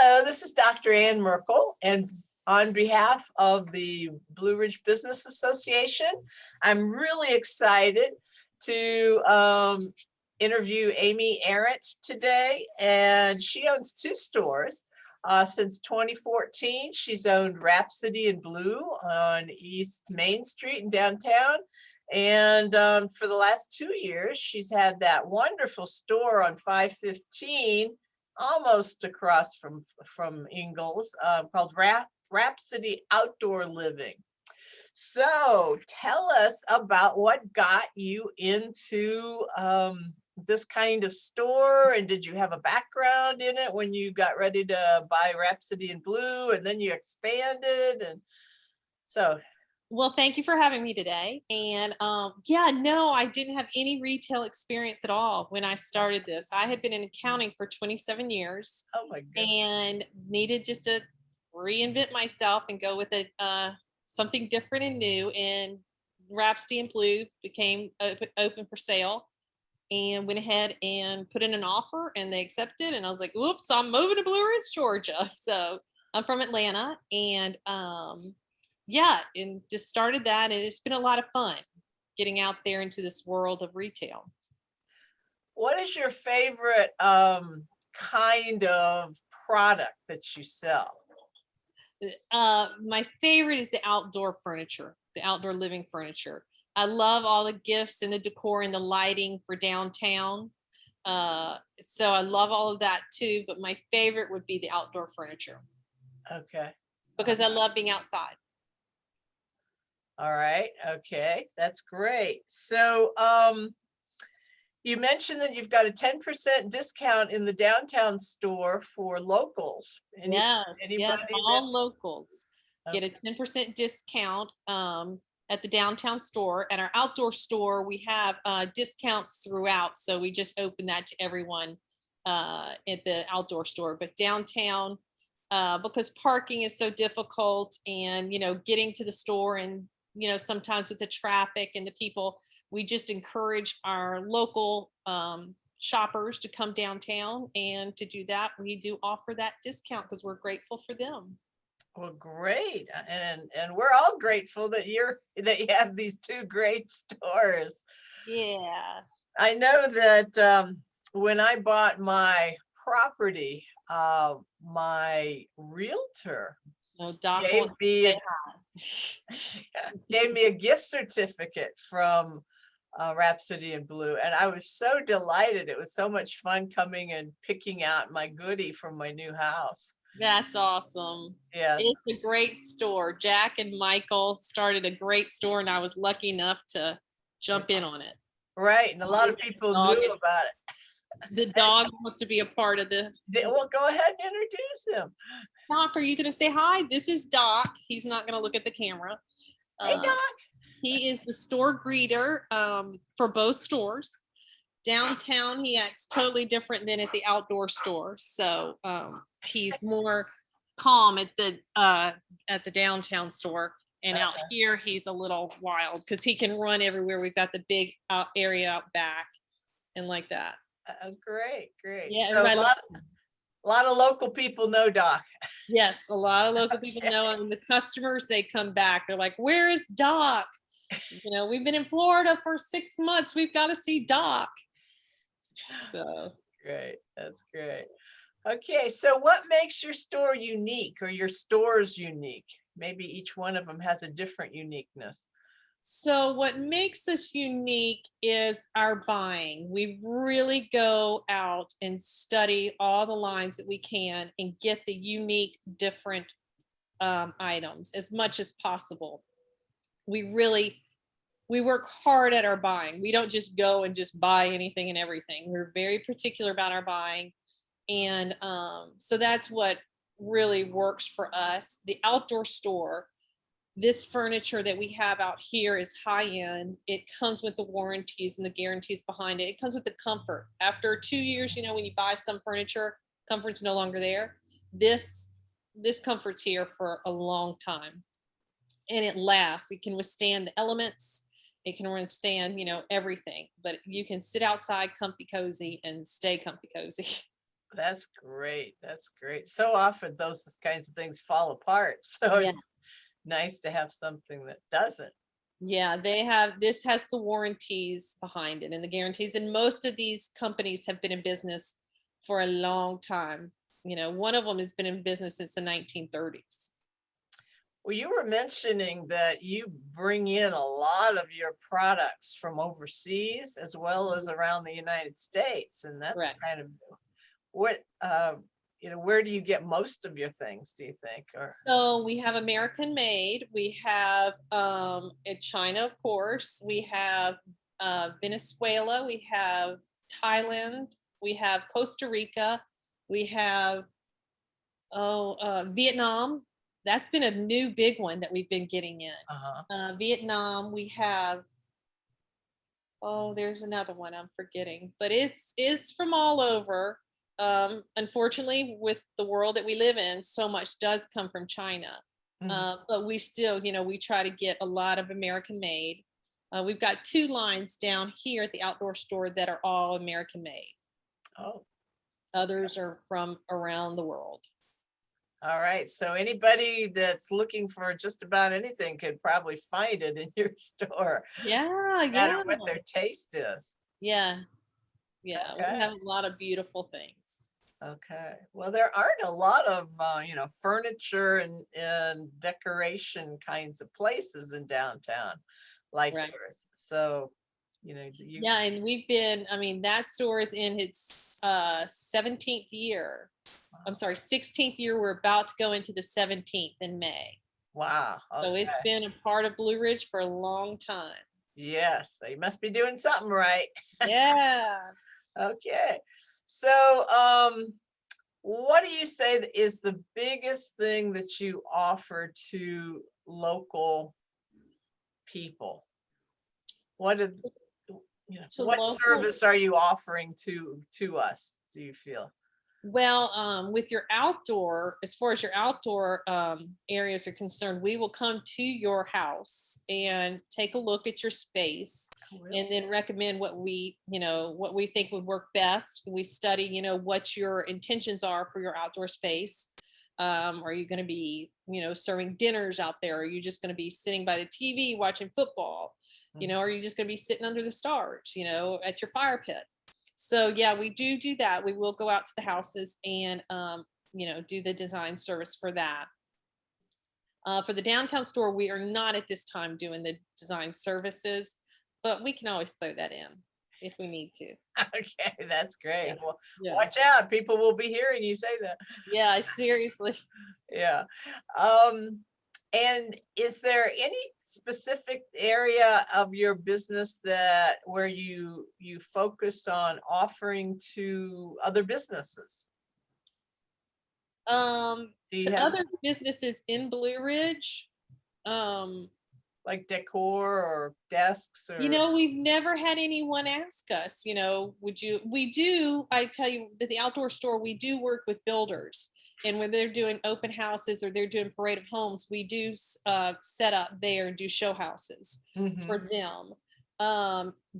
Hello, this is Dr. Ann Merkel, and on behalf of the Blue Ridge Business Association, I'm really excited to interview Amy Arendt today, and she owns two stores. Since 2014, she's owned Wrapsody in Blue on East Main Street in downtown. And for the last 2 years, she's had that wonderful store on 515, almost across from Ingles, called Wrapsody Outdoor Living. So tell us about what got you into this kind of store, and did you have a background in it when you got ready to buy Wrapsody in Blue, and then you expanded? And so well, thank you for having me today. And yeah, no, I didn't have any retail experience at all when I started this. I had been in accounting for 27 years. Oh my goodness. And needed just to reinvent myself and go with something different and new. And Wrapsody in Blue became open for sale, and went ahead and put in an offer, and they accepted. And I was like, "Whoops, I'm moving to Blue Ridge, Georgia." So I'm from Atlanta, and yeah, and just started that, and it's been a lot of fun getting out there into this world of retail. What is your favorite kind of product that you sell? My favorite is the outdoor furniture, the outdoor living furniture. I love all the gifts and the decor and the lighting for downtown. So I love all of that too, but my favorite would be the outdoor furniture. Okay. Because I love being outside. All right. Okay. That's great. So you mentioned that you've got a 10% discount in the downtown store for locals. Yes, all locals get a 10% discount at the downtown store. At our outdoor store, we have discounts throughout. So we just opened that to everyone at the outdoor store. But downtown, because parking is so difficult, and getting to the store, and sometimes with the traffic and the people, we just encourage our local shoppers to come downtown, and to do that, we do offer that discount because we're grateful for them. Well, great, and we're all grateful that you have these two great stores. Yeah, I know that when I bought my property, my realtor gave me a gift certificate from Wrapsody in Blue, and I was so delighted. It was so much fun coming and picking out my goodie from my new house. That's awesome. Yeah, it's a great store. Jack and Michael started a great store, and I was lucky enough to jump in on it. Right, and a lot of people knew about it. The dog wants to be a part of the. Well, go ahead and introduce him. Doc, are you going to say hi? This is Doc. He's not going to look at the camera. Hey, Doc. He is the store greeter for both stores. Downtown, he acts totally different than at the outdoor store. So he's more calm at the downtown store, and out here he's a little wild because he can run everywhere. We've got the big area out back and like that. Great. Yeah, so a lot of local people know Doc. Yes, a lot of local people know him. The customers, they come back. They're like, "Where is Doc? We've been in Florida for 6 months. We've got to see Doc." So great. That's great. Okay, so what makes your store unique, or your stores unique? Maybe each one of them has a different uniqueness. So what makes us unique is our buying. We really go out and study all the lines that we can and get the unique, different items as much as possible. We work hard at our buying. We don't just go and just buy anything and everything. We're very particular about our buying. And so that's what really works for us. The outdoor store, this furniture that we have out here is high end. It comes with the warranties and the guarantees behind it. It comes with the comfort. After 2 years, when you buy some furniture, comfort's no longer there. This comfort's here for a long time, and it lasts. It can withstand the elements. It can withstand, everything. But you can sit outside comfy cozy and stay comfy cozy. That's great. That's great. So often those kinds of things fall apart. So Yeah. it's nice to have something that doesn't. Yeah, they have, this has the warranties behind it and the guarantees. And most of these companies have been in business for a long time. You know, one of them has been in business since the 1930s. Well, you were mentioning that you bring in a lot of your products from overseas as well as around the United States, and that's Correct. kind of what where do you get most of your things, do you think? Or So we have American made, we have in China, of course, we have Venezuela, we have Thailand, we have Costa Rica, we have Vietnam. That's been a new big one that we've been getting in. uh-huh. Vietnam, we have, oh, there's another one I'm forgetting, but it's from all over. Unfortunately, with the world that we live in, so much does come from China. Mhm. But we still, we try to get a lot of American made. We've got 2 lines down here at the outdoor store that are all American made. Oh, Others are from around the world. all right. So anybody that's looking for just about anything could probably find it in your store, Yeah, no matter yeah, what their taste is. yeah, yeah. We Okay. have a lot of beautiful things. Okay. Well, there aren't a lot of furniture and decoration kinds of places in downtown like Right. yours. So, you Yeah, and we've been, I mean, that store is in its 17th year. I'm sorry, 16th year. We're about to go into the 17th in May. wow. So it's Okay. been a part of Blue Ridge for a long time. Yes, so you must be doing something right. Yeah. Okay. So, what do you say that is the biggest thing that you offer to local people? What did To what local, service are you offering to us, do you feel? well, with your outdoor, as far as your outdoor areas are concerned, we will come to your house and take a look at your space Oh, really? and then recommend what we think would work best. We study, what your intentions are for your outdoor space. Are you going to be, serving dinners out there? Are you just going to be sitting by the TV watching football? Are you just going to be sitting under the stars, at your fire pit? So yeah, we do that. We will go out to the houses and do the design service for that. For the downtown store, we are not at this time doing the design services, but we can always throw that in if we need to. Okay, that's great. Yeah. Well, Yeah. watch out. People will be hearing you say that. Yeah, seriously. Yeah. Um, and is there any specific area of your business that where you focus on offering to other businesses? Do you To have other businesses in Blue Ridge, um, like decor or desks or we've never had anyone ask us, we do, I tell you that the outdoor store, we do work with builders. And when they're doing open houses or they're doing parade of homes, we do set up there and do show houses Mhm. for them.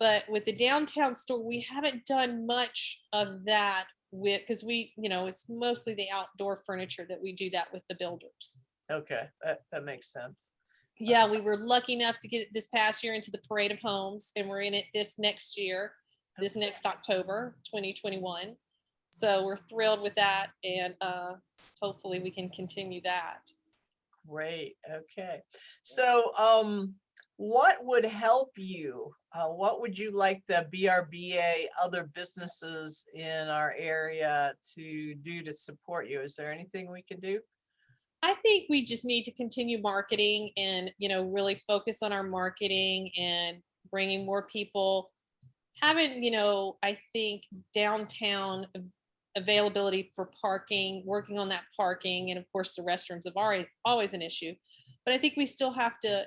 But with the downtown store, we haven't done much of that because it's mostly the outdoor furniture that we do that with the builders. Okay, that makes sense. Yeah, we were lucky enough to get it this past year into the parade of homes, and we're in it this next year, this next October 2021. So we're thrilled with that, and hopefully we can continue that. Great. Okay. So, what would help you? What would you like the BRBA, other businesses in our area to do to support you? Is there anything we can do? I think we just need to continue marketing and, really focus on our marketing and bringing more people, having, I think downtown availability for parking, working on that parking. And of course, the restrooms have already always an issue, but I think we still have to,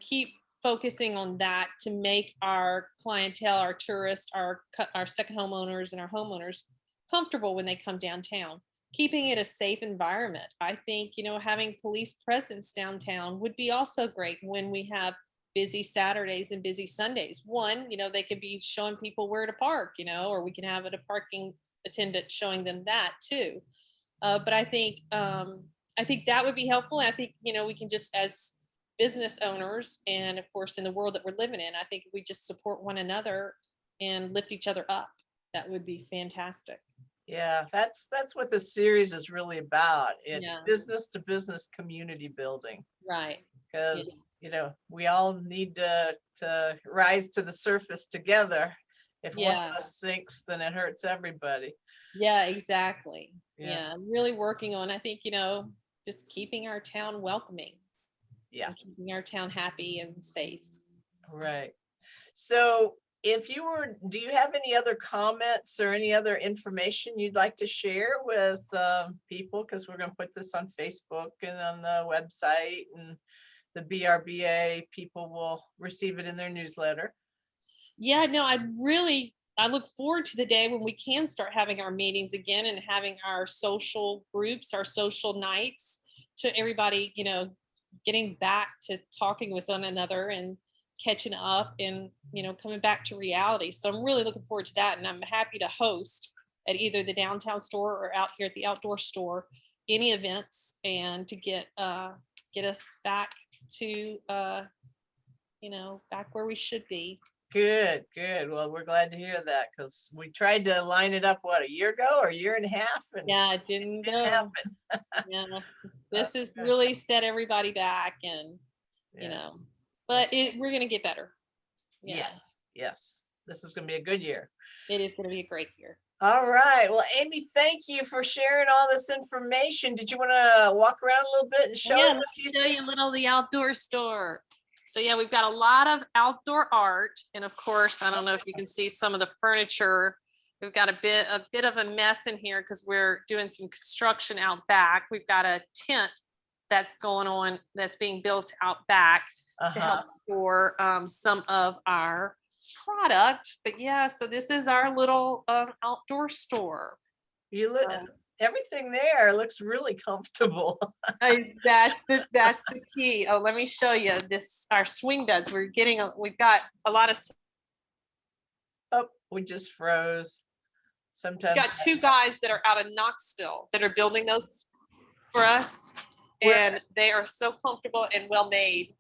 keep focusing on that to make our clientele, our tourists, our second homeowners and our homeowners comfortable when they come downtown, keeping it a safe environment. I think, having police presence downtown would be also great when we have busy Saturdays and busy Sundays. One, they could be showing people where to park, or we can have it a parking attendant showing them that too. But I think that would be helpful. I think, we can just, as business owners, and of course in the world that we're living in, I think if we just support one another and lift each other up, that would be fantastic. Yeah, that's what the series is really about. It's Yeah. business to business community building, Right. because we all need to rise to the surface together. If one Yeah. of us sinks, then it hurts everybody. Yeah, exactly. Yeah. Yeah. I'm really working on, I think, just keeping our town welcoming. Yeah. And keeping our town happy and safe. Right. So do you have any other comments or any other information you'd like to share with people? Because we're going to put this on Facebook and on the website, and the BRBA people will receive it in their newsletter. Yeah, no, I look forward to the day when we can start having our meetings again and having our social groups, our social nights, to everybody, getting back to talking with one another and catching up and, coming back to reality. So I'm really looking forward to that. And I'm happy to host at either the downtown store or out here at the outdoor store, any events, and to get us back to, back where we should be. Good. Well, we're glad to hear that, because we tried to line it up, a year ago or a year and a half? And Yeah, it didn't go. happen. Yeah, this has really set everybody back, and but we're gonna get better. Yeah. Yes. This is going to be a good year. It is gonna be a great year. All right. Well, Amy, thank you for sharing all this information. Did you want to walk around a little bit and show us a few show things? you a little of the outdoor store. So yeah, we've got a lot of outdoor art, and of course, I don't know if you can see some of the furniture. We've got a bit of a mess in here because we're doing some construction out back. We've got a tent that's going on, that's being built out back to help store some of our product. But yeah, so this is our little outdoor store. Everything there looks really comfortable. That's the key. Oh, let me show you our swing beds. We've got a lot of. Oh, we just froze. Sometimes We've got two guys that are out of Knoxville that are building those for us, and they are so comfortable and well made.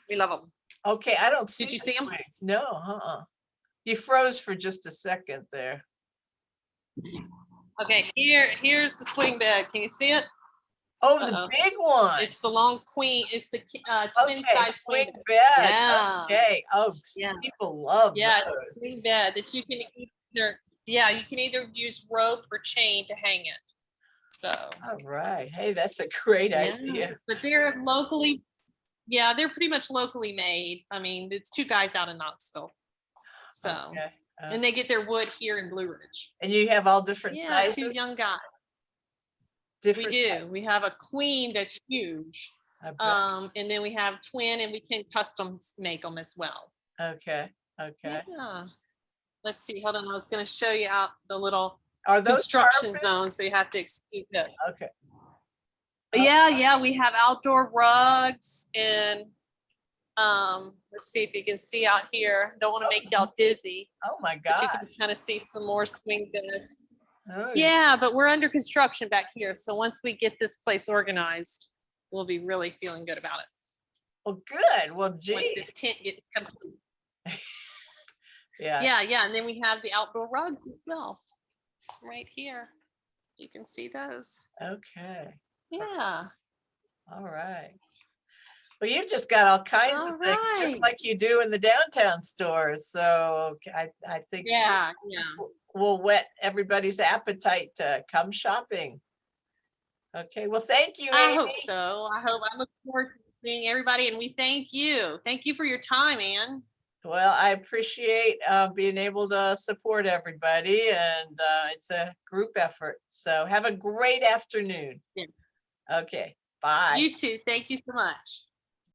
We love them. Okay, I don't see. Did you see them? No, You froze for just a second there. Okay, here's the swing bed. Can you see it? Oh, the big one. It's the long queen. It's the twin size swing bed. Yeah. Okay. Oh, yeah. People love those. It's a swing bed that you can either use rope or chain to hang it. So. All right. Hey, that's a great idea. But they're they're pretty much locally made. I mean, it's two guys out in Knoxville. So. Okay. And they get their wood here in Blue Ridge. And you have all different sizes? Two young guys. Different we do. We have a queen that's huge. And then we have twin, and we can custom make them as well. Okay. Yeah. Let's see. Hold on. I was going to show you out the little construction zone, so you have to excuse it. Okay. But yeah. We have outdoor rugs, and let's see if you can see out here. Don't want to make y'all dizzy. Oh my God. But you can kind of see some more swing beds. Oh, yeah, but we're under construction back here. So once we get this place organized, we'll be really feeling good about it. Well, good. Well, geez. Once this tent gets complete. Yeah. And then we have the outdoor rugs as well. Right here. You can see those. Okay. Yeah. All right. Well, you've just got all kinds of things, just like you do in the downtown stores. So I think will whet everybody's appetite to come shopping. Okay. Well, thank you, Amy. I hope so. I look forward to seeing everybody, and we thank you. Thank you for your time, Ann. Well, I appreciate being able to support everybody, and it's a group effort. So have a great afternoon. Yeah. Okay. Bye. You too. Thank you so much.